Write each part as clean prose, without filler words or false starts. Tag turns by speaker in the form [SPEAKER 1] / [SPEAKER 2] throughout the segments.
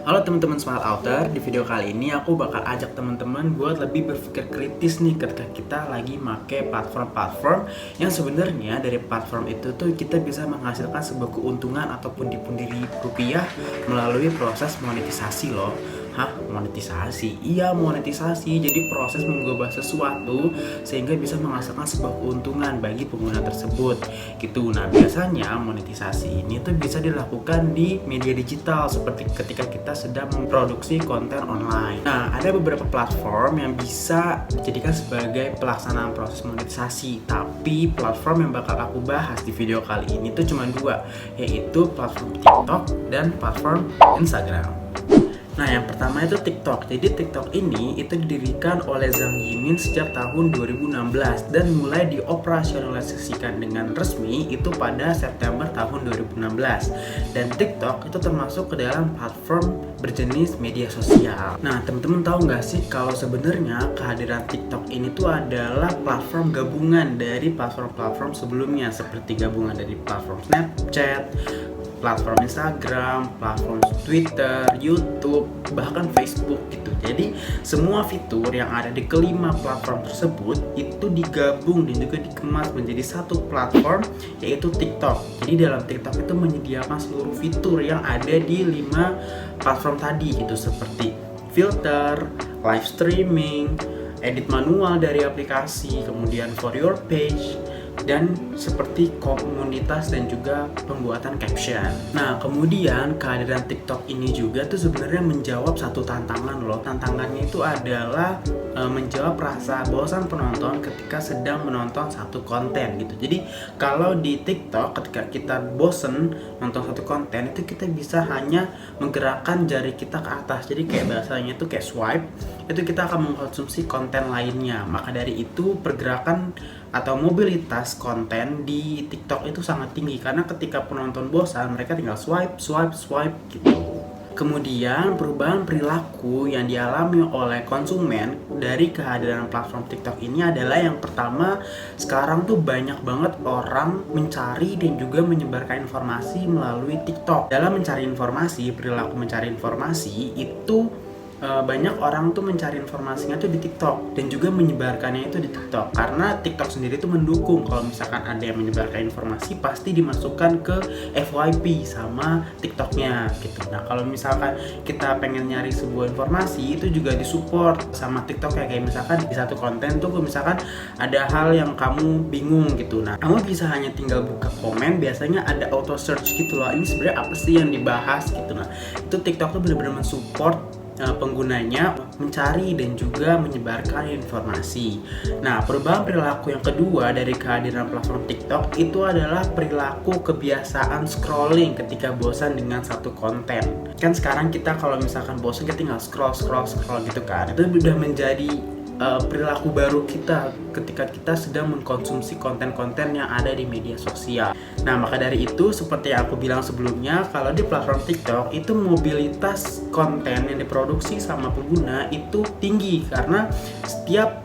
[SPEAKER 1] Halo teman-teman Smart Outer, di video kali ini aku bakal ajak teman-teman buat lebih berpikir kritis nih ketika kita lagi make platform-platform yang sebenarnya dari platform itu tuh kita bisa menghasilkan sebuah keuntungan ataupun pundi-pundi rupiah melalui proses monetisasi loh. Hah? Monetisasi? Iya, monetisasi. Jadi proses mengubah sesuatu sehingga bisa menghasilkan sebuah keuntungan bagi pengguna tersebut gitu. Nah, biasanya monetisasi ini tuh bisa dilakukan di media digital seperti ketika kita sedang memproduksi konten online. Nah, ada beberapa platform yang bisa dijadikan sebagai pelaksanaan proses monetisasi, tapi platform yang bakal aku bahas di video kali ini tuh cuma dua, yaitu platform TikTok dan platform Instagram. Nah, yang pertama itu TikTok. Jadi TikTok ini itu didirikan oleh Zhang Yimin sejak tahun 2016 dan mulai dioperasionalisasikan dengan resmi itu pada September tahun 2016. Dan TikTok itu termasuk ke dalam platform berjenis media sosial. Nah, teman-teman tahu nggak sih kalau sebenarnya kehadiran TikTok ini tuh adalah platform gabungan dari platform-platform sebelumnya seperti gabungan dari platform Snapchat, platform Instagram, platform Twitter, YouTube, bahkan Facebook gitu. Jadi semua fitur yang ada di kelima platform tersebut itu digabung dan juga dikemas menjadi satu platform, yaitu TikTok. Jadi dalam TikTok itu menyediakan seluruh fitur yang ada di 5 platform tadi gitu, seperti filter, live streaming, edit manual dari aplikasi, kemudian for your page, dan seperti komunitas dan juga pembuatan caption. Nah, kemudian kehadiran TikTok ini juga tuh sebenarnya menjawab satu tantangan loh. Tantangannya itu adalah menjawab rasa bosan penonton ketika sedang menonton satu konten gitu. Jadi kalau di TikTok ketika kita bosen nonton satu konten itu kita bisa hanya menggerakkan jari kita ke atas. Jadi kayak bahasanya itu kayak swipe, itu kita akan mengkonsumsi konten lainnya. Maka dari itu pergerakan atau mobilitas konten di TikTok itu sangat tinggi karena ketika penonton bosan mereka tinggal swipe gitu. Kemudian perubahan perilaku yang dialami oleh konsumen dari kehadiran platform TikTok ini adalah yang pertama, sekarang tuh banyak banget orang mencari dan juga menyebarkan informasi melalui TikTok. Dalam mencari informasi, perilaku mencari informasi itu banyak orang tuh mencari informasinya tuh di TikTok dan juga menyebarkannya itu di TikTok karena TikTok sendiri tuh mendukung kalau misalkan ada yang menyebarkan informasi pasti dimasukkan ke FYP sama TikToknya gitu. Nah, kalau misalkan kita pengen nyari sebuah informasi itu juga disupport sama TikTok kayak misalkan di satu konten tuh misalkan ada hal yang kamu bingung gitu. Nah, kamu bisa hanya tinggal buka komen, biasanya ada auto search gitu loh. Ini sebenarnya apa sih yang dibahas gitu. Nah, itu TikTok tuh benar-benar mensupport penggunanya mencari dan juga menyebarkan informasi. Nah, perubahan perilaku yang kedua dari kehadiran platform TikTok itu adalah perilaku kebiasaan scrolling ketika bosan dengan satu konten. Kan sekarang kita kalau misalkan bosan kita tinggal scroll gitu kan. Itu udah menjadi perilaku baru kita ketika kita sedang mengkonsumsi konten-konten yang ada di media sosial. Nah, maka dari itu seperti yang aku bilang sebelumnya, kalau di platform TikTok itu mobilitas konten yang diproduksi sama pengguna itu tinggi karena setiap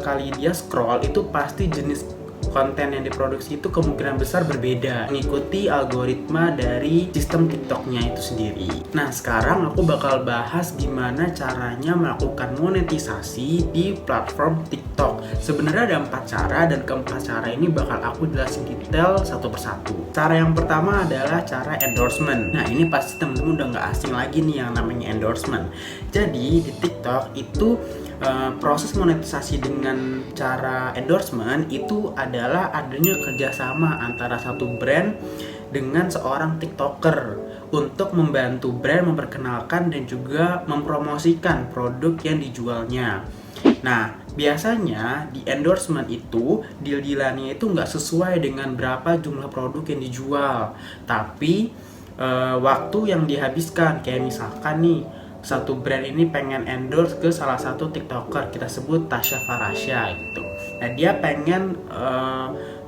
[SPEAKER 1] kali dia scroll itu pasti jenis konten yang diproduksi itu kemungkinan besar berbeda mengikuti algoritma dari sistem TikToknya itu sendiri. Nah, sekarang aku bakal bahas gimana caranya melakukan monetisasi di platform TikTok. Sebenarnya ada 4 cara dan keempat cara ini bakal aku jelasin detail satu persatu. Cara yang pertama adalah cara endorsement. Nah, ini pasti temen-temen udah gak asing lagi nih yang namanya endorsement. Jadi di TikTok itu proses monetisasi dengan cara endorsement itu adalah adanya kerjasama antara satu brand dengan seorang TikToker untuk membantu brand memperkenalkan dan juga mempromosikan produk yang dijualnya. Nah, biasanya di endorsement itu deal-dealannya itu nggak sesuai dengan berapa jumlah produk yang dijual, tapi waktu yang dihabiskan. Kayak misalkan nih, satu brand ini pengen endorse ke salah satu TikToker, kita sebut Tasya Farasya gitu. Nah, dia pengen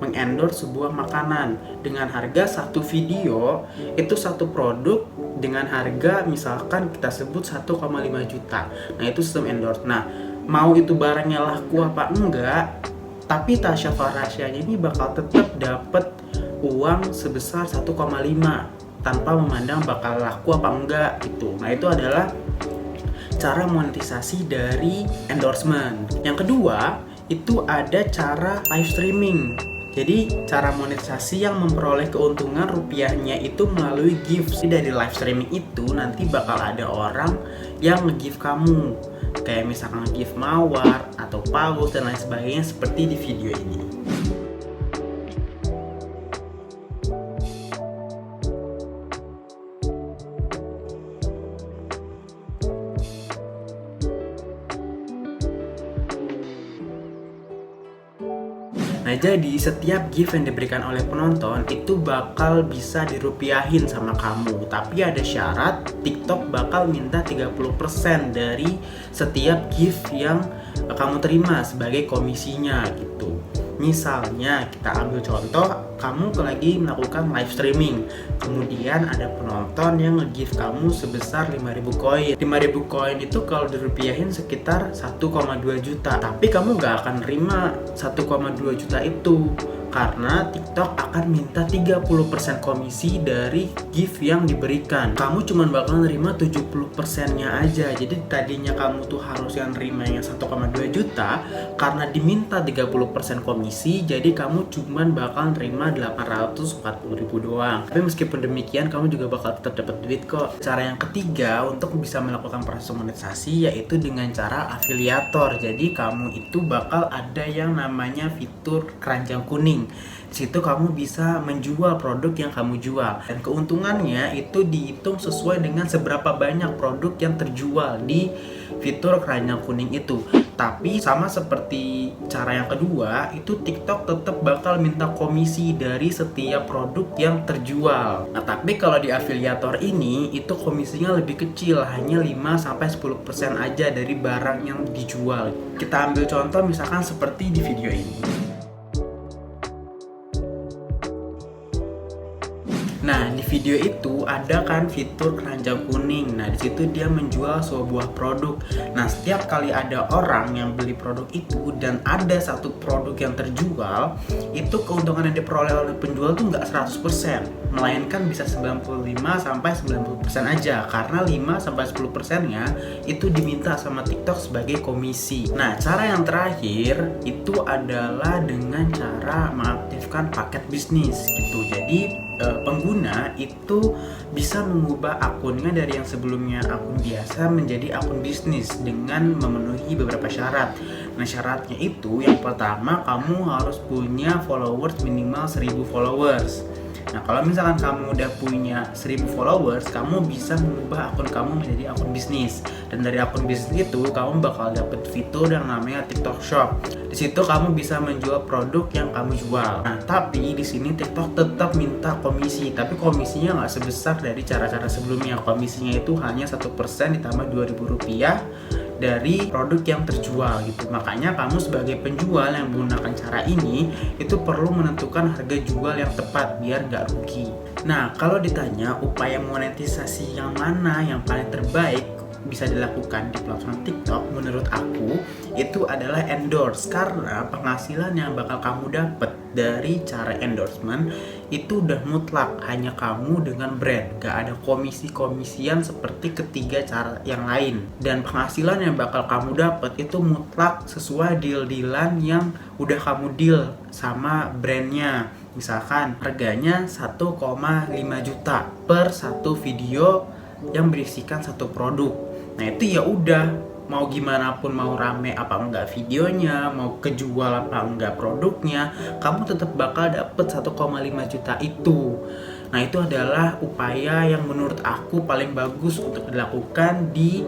[SPEAKER 1] mengendorse sebuah makanan dengan harga satu video itu satu produk dengan harga misalkan kita sebut 1,5 juta. Nah, itu sistem endorse. Nah, mau itu barangnya laku apa enggak, tapi Tasya Farasya ini bakal tetap dapat uang sebesar 1,5 tanpa memandang bakal laku apa enggak gitu. Nah itu adalah cara monetisasi dari endorsement. Yang kedua itu ada cara live streaming. Jadi cara monetisasi yang memperoleh keuntungan rupiahnya itu melalui gift. Jadi dari live streaming itu nanti bakal ada orang yang nge-gift kamu, kayak misalkan gift mawar atau paus dan lain sebagainya seperti di video ini. Nah jadi setiap gift yang diberikan oleh penonton itu bakal bisa dirupiahin sama kamu. Tapi ada syarat, TikTok bakal minta 30% dari setiap gift yang kamu terima sebagai komisinya gitu. Misalnya kita ambil contoh, kamu lagi melakukan live streaming, kemudian ada penonton yang nge-gift kamu sebesar 5.000 koin. 5.000 koin itu kalau dirupiahin sekitar 1,2 juta. Tapi kamu gak akan nerima 1,2 juta itu, karena TikTok akan minta 30% komisi dari gift yang diberikan. Kamu cuma bakal nerima 70%-nya aja. Jadi tadinya kamu tuh harus yang nerima yang 1,2 juta, karena diminta 30% komisi, jadi kamu cuma bakal nerima 840.000 doang. Tapi meskipun demikian, kamu juga bakal tetap dapat duit kok. Cara yang ketiga untuk bisa melakukan proses monetisasi yaitu dengan cara afiliator. Jadi kamu itu bakal ada yang namanya fitur keranjang kuning. Di situ kamu bisa menjual produk yang kamu jual, dan keuntungannya itu dihitung sesuai dengan seberapa banyak produk yang terjual di fitur keranjang kuning itu. Tapi sama seperti cara yang kedua, itu TikTok tetap bakal minta komisi dari setiap produk yang terjual. Nah, tapi kalau di afiliator ini itu komisinya lebih kecil, hanya 5-10% aja dari barang yang dijual. Kita ambil contoh misalkan seperti di video ini. Nah, di video itu ada kan fitur keranjang kuning. Nah, di situ dia menjual sebuah produk. Nah, setiap kali ada orang yang beli produk itu dan ada satu produk yang terjual, itu keuntungan yang diperoleh oleh penjual tuh nggak 100%, melainkan bisa 95-90% aja, karena 5-10%-nya itu diminta sama TikTok sebagai komisi. Nah, cara yang terakhir itu adalah dengan cara mengaktifkan paket bisnis gitu. Jadi pengguna itu bisa mengubah akunnya dari yang sebelumnya akun biasa menjadi akun bisnis dengan memenuhi beberapa syarat. Nah, syaratnya itu yang pertama, kamu harus punya followers minimal 1.000 followers. Nah, kalau misalkan kamu udah punya 1.000 followers, kamu bisa mengubah akun kamu menjadi akun bisnis. Dan dari akun bisnis itu, kamu bakal dapet fitur yang namanya TikTok Shop. Di situ kamu bisa menjual produk yang kamu jual. Nah, tapi di sini TikTok tetap minta komisi, tapi komisinya nggak sebesar dari cara-cara sebelumnya. Komisinya itu hanya 1% ditambah Rp2.000 dari produk yang terjual gitu. Makanya kamu sebagai penjual yang menggunakan cara ini itu perlu menentukan harga jual yang tepat biar nggak rugi. Nah, kalau ditanya upaya monetisasi yang mana yang paling terbaik bisa dilakukan di platform TikTok, menurut aku itu adalah endorse, karena penghasilan yang bakal kamu dapat dari cara endorsement itu udah mutlak hanya kamu dengan brand, gak ada komisi-komisian seperti ketiga cara yang lain. Dan penghasilan yang bakal kamu dapat itu mutlak sesuai deal-dealan yang udah kamu deal sama brandnya. Misalkan harganya 1,5 juta per satu video yang berisikan satu produk. Nah, itu ya udah, mau gimana pun, mau rame apa enggak videonya, mau kejual apa enggak produknya, kamu tetap bakal dapet 1,5 juta itu. Nah, itu adalah upaya yang menurut aku paling bagus untuk dilakukan di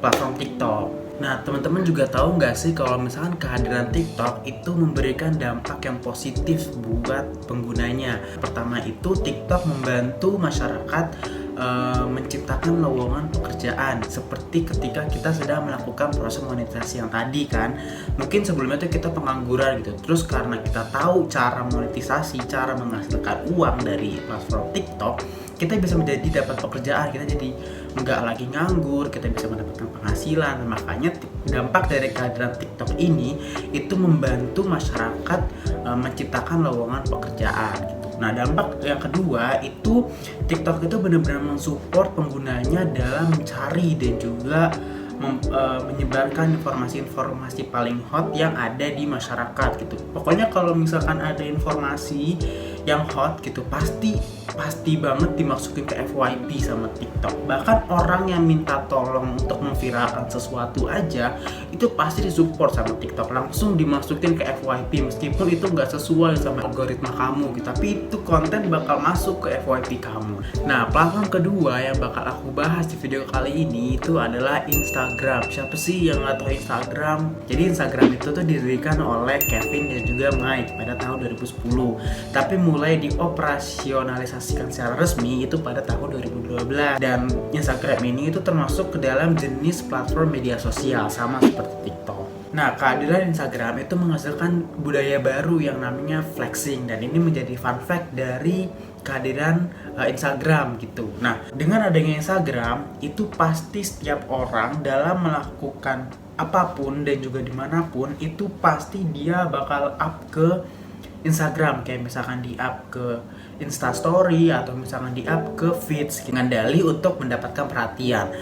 [SPEAKER 1] platform TikTok. Nah, teman-teman juga tahu nggak sih kalau misalkan kehadiran TikTok itu memberikan dampak yang positif buat penggunanya. Pertama itu TikTok membantu masyarakat menciptakan lowongan pekerjaan, seperti ketika kita sedang melakukan proses monetisasi yang tadi kan. Mungkin sebelumnya tuh kita pengangguran gitu, terus karena kita tahu cara monetisasi, cara menghasilkan uang dari platform TikTok, kita bisa menjadi dapat pekerjaan, kita jadi nggak lagi nganggur, kita bisa mendapatkan penghasilan. Makanya dampak dari kehadiran TikTok ini itu membantu masyarakat menciptakan lowongan pekerjaan gitu. Nah, dampak yang kedua itu TikTok itu benar-benar mensupport penggunanya dalam mencari dan juga menyebarkan informasi-informasi paling hot yang ada di masyarakat gitu. Pokoknya kalau misalkan ada informasi yang hot gitu pasti banget dimasukin ke FYP sama TikTok. Bahkan orang yang minta tolong untuk memviralkan sesuatu aja itu pasti disupport sama TikTok, langsung dimasukin ke FYP meskipun itu nggak sesuai sama algoritma kamu gitu, tapi itu konten bakal masuk ke FYP kamu. Nah, platform kedua yang bakal aku bahas di video kali ini itu adalah Instagram. Siapa sih yang nggak tahu Instagram? Jadi Instagram itu tuh didirikan oleh Kevin dan juga Mike pada tahun 2010, tapi mulai dioperasionalisasikan secara resmi itu pada tahun 2012. Dan Instagram ini itu termasuk ke dalam jenis platform media sosial sama seperti TikTok. Nah, kehadiran Instagram itu menghasilkan budaya baru yang namanya flexing, dan ini menjadi fun fact dari kehadiran Instagram gitu. Nah, dengan adanya Instagram itu pasti setiap orang dalam melakukan apapun dan juga dimanapun itu pasti dia bakal up ke Instagram, kayak misalkan di-up ke Instastory atau misalkan di-up ke feeds dengan dalih untuk mendapatkan perhatian.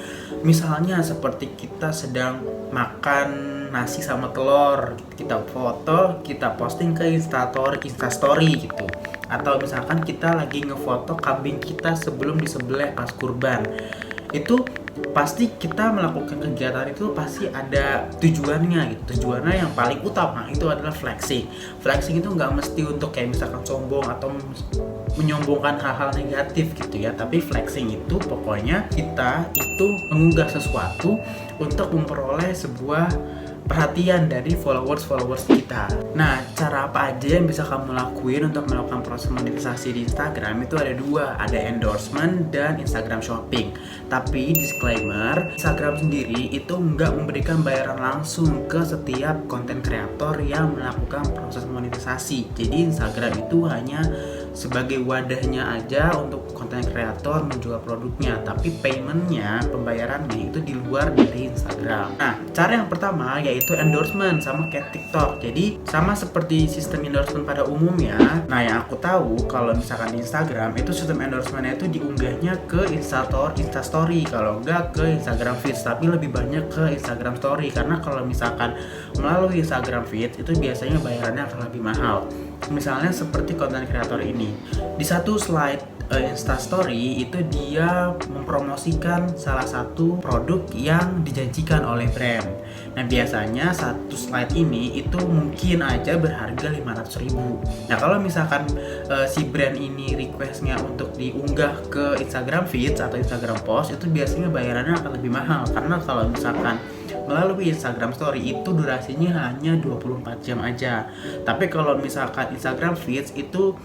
[SPEAKER 1] Misalnya seperti kita sedang makan nasi sama telur, kita foto, kita posting ke Instastory gitu. Atau misalkan kita lagi ngefoto kambing kita sebelum disembelih pas kurban. Itu pasti kita melakukan kegiatan itu pasti ada tujuannya gitu. Tujuannya yang paling utama itu adalah flexing. Flexing itu nggak mesti untuk kayak misalkan sombong atau menyombongkan hal-hal negatif gitu ya, tapi flexing itu pokoknya kita itu mengunggah sesuatu untuk memperoleh sebuah perhatian dari followers kita. Nah, cara apa aja yang bisa kamu lakuin untuk melakukan proses monetisasi di Instagram itu ada dua, ada endorsement dan Instagram shopping. Tapi disclaimer, Instagram sendiri itu nggak memberikan bayaran langsung ke setiap konten kreator yang melakukan proses monetisasi. Jadi Instagram itu hanya sebagai wadahnya aja untuk konten kreator menjual produknya, tapi paymentnya, pembayarannya itu di luar dari Instagram. Nah, cara yang pertama yaitu endorsement, sama kayak TikTok. Jadi sama seperti sistem endorsement pada umumnya. Nah, yang aku tahu kalau misalkan di Instagram itu sistem endorsementnya itu diunggahnya ke Instastory, kalau enggak ke Instagram Feeds, tapi lebih banyak ke Instagram Story, karena kalau misalkan melalui Instagram Feeds itu biasanya bayarannya akan lebih mahal. Misalnya seperti konten kreator ini, di satu slide Instastory itu dia mempromosikan salah satu produk yang dijanjikan oleh brand. Nah, biasanya satu slide ini itu mungkin aja berharga 500.000. Nah, kalau misalkan si brand ini requestnya untuk diunggah ke Instagram Feeds atau Instagram Post, itu biasanya bayarannya akan lebih mahal, karena kalau misalkan melalui Instagram Story itu durasinya hanya 24 jam aja. Tapi kalau misalkan Instagram Feeds itu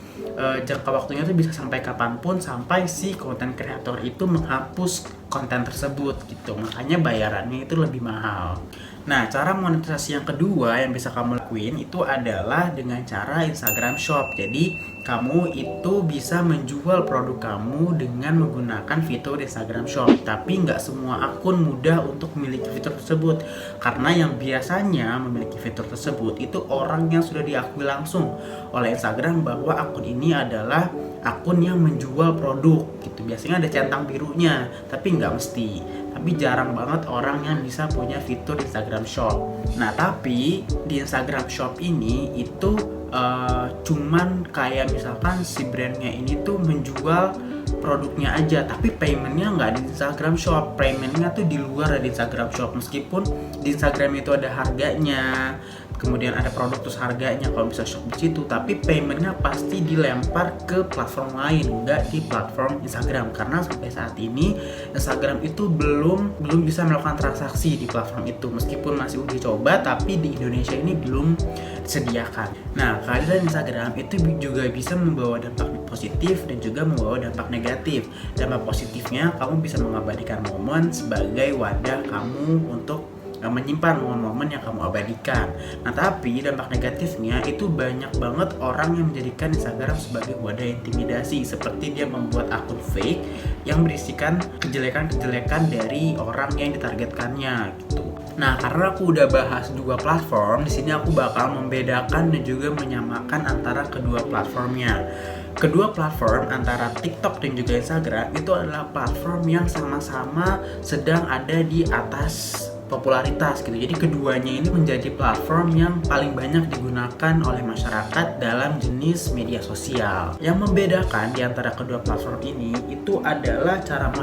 [SPEAKER 1] jangka waktunya tuh bisa sampai kapanpun, sampai si konten kreator itu menghapus konten tersebut gitu. Makanya bayarannya itu lebih mahal. Nah, cara monetisasi yang kedua yang bisa kamu lakuin itu adalah dengan cara Instagram Shop. Jadi, kamu itu bisa menjual produk kamu dengan menggunakan fitur Instagram Shop. Tapi nggak semua akun mudah untuk memiliki fitur tersebut. Karena yang biasanya memiliki fitur tersebut itu orang yang sudah diakui langsung oleh Instagram bahwa akun ini adalah akun yang menjual produk gitu. Biasanya ada centang birunya, tapi nggak mesti. Tapi jarang banget orang yang bisa punya fitur Instagram Shop. Nah, tapi di Instagram Shop ini itu cuman kayak misalkan si brandnya ini tuh menjual produknya aja, tapi paymentnya nggak di Instagram Shop, paymentnya tuh di luar dari Instagram Shop. Meskipun di Instagram itu ada harganya, kemudian ada produk terus harganya kalau bisa shop di situ, tapi paymentnya pasti dilempar ke platform lain, nggak di platform Instagram, karena sampai saat ini Instagram itu belum bisa melakukan transaksi di platform itu, meskipun masih uji coba, tapi di Indonesia ini belum disediakan. Nah, kehadiran Instagram itu juga bisa membawa dampak positif dan juga membawa dampak negatif. Dampak positifnya, kamu bisa mengabadikan momen sebagai wadah kamu untuk menyimpan momen-momen yang kamu abadikan. Nah, tapi dampak negatifnya itu banyak banget orang yang menjadikan Instagram sebagai wadah intimidasi, seperti dia membuat akun fake yang berisikan kejelekan-kejelekan dari orang yang ditargetkannya gitu. Nah, karena aku udah bahas dua platform, di sini aku bakal membedakan dan juga menyamakan antara kedua platformnya. Kedua platform antara TikTok dan juga Instagram itu adalah platform yang sama-sama sedang ada di atas popularitas gitu. Jadi keduanya ini menjadi platform yang paling banyak digunakan oleh masyarakat dalam jenis media sosial. Yang membedakan di antara kedua platform ini itu adalah cara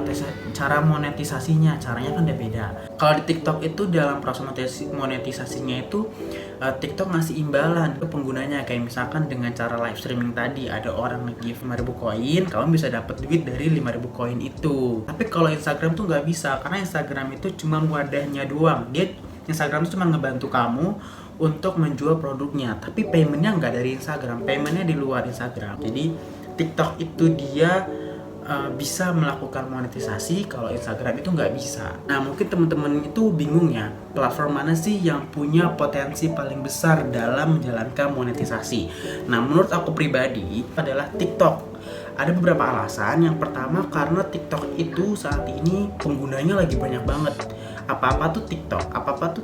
[SPEAKER 1] monetisasinya. Caranya kan udah beda. Kalau di TikTok itu dalam proses monetisasinya itu TikTok ngasih imbalan ke penggunanya, kayak misalkan dengan cara live streaming tadi, ada orang nge-give 5.000 koin, kamu bisa dapat duit dari 5.000 koin itu. Tapi kalau Instagram tuh nggak bisa, karena Instagram itu cuma wadahnya doang. Instagram itu cuma ngebantu kamu untuk menjual produknya, tapi paymentnya nggak dari Instagram, paymentnya di luar Instagram. Jadi TikTok itu dia bisa melakukan monetisasi, kalau Instagram itu nggak bisa. Nah, mungkin teman-teman itu bingung ya, platform mana sih yang punya potensi paling besar dalam menjalankan monetisasi. Nah, menurut aku pribadi adalah TikTok. Ada beberapa alasan. Yang pertama, karena TikTok itu saat ini penggunanya lagi banyak banget. Apa-apa tuh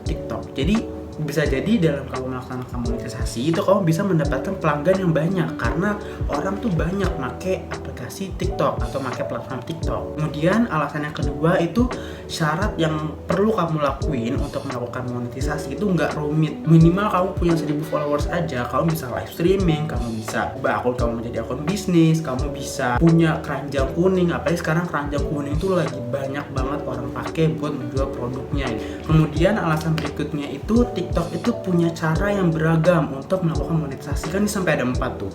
[SPEAKER 1] TikTok. Jadi bisa jadi dalam kamu melaksanakan monetisasi itu kamu bisa mendapatkan pelanggan yang banyak, karena orang tuh banyak make aplikasi TikTok atau make platform TikTok. Kemudian alasan yang kedua itu syarat yang perlu kamu lakuin untuk melakukan monetisasi itu nggak rumit. Minimal kamu punya 1.000 followers aja, kamu bisa live streaming, kamu bisa ubah akun kamu menjadi akun bisnis, kamu bisa punya keranjang kuning. Apalagi sekarang keranjang kuning tuh lagi banyak banget orang pakai buat menjual produknya. Kemudian alasan berikutnya itu TikTok itu punya cara yang beragam untuk melakukan monetisasi. Kan sampai ada 4 tuh.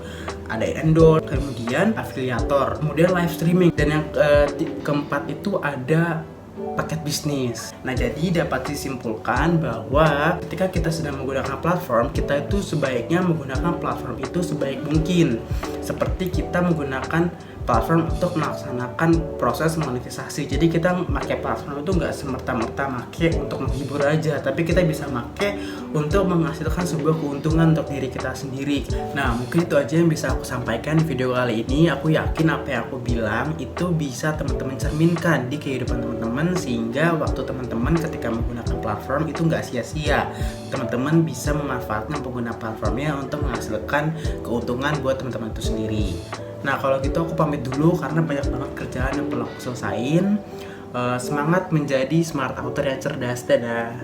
[SPEAKER 1] Ada endorse, kemudian afiliator, kemudian live streaming, dan yang keempat itu ada paket bisnis. Nah, jadi dapat disimpulkan bahwa ketika kita sedang menggunakan platform, kita itu sebaiknya menggunakan platform itu sebaik mungkin. Seperti kita menggunakan platform untuk melaksanakan proses monetisasi. Jadi kita pakai platform itu nggak semerta-merta pakai untuk menghibur aja, tapi kita bisa pakai untuk menghasilkan sebuah keuntungan untuk diri kita sendiri. Nah, mungkin itu aja yang bisa aku sampaikan di video kali ini. Aku yakin apa yang aku bilang itu bisa teman-teman cerminkan di kehidupan teman-teman, sehingga waktu teman-teman ketika menggunakan platform itu nggak sia-sia. Teman-teman bisa memanfaatkan pengguna platformnya untuk menghasilkan keuntungan buat teman-teman itu sendiri. Nah, kalau gitu aku pamit dulu karena banyak banget kerjaan yang perlu aku selesain. Semangat menjadi smart outer yang cerdas. Dadah.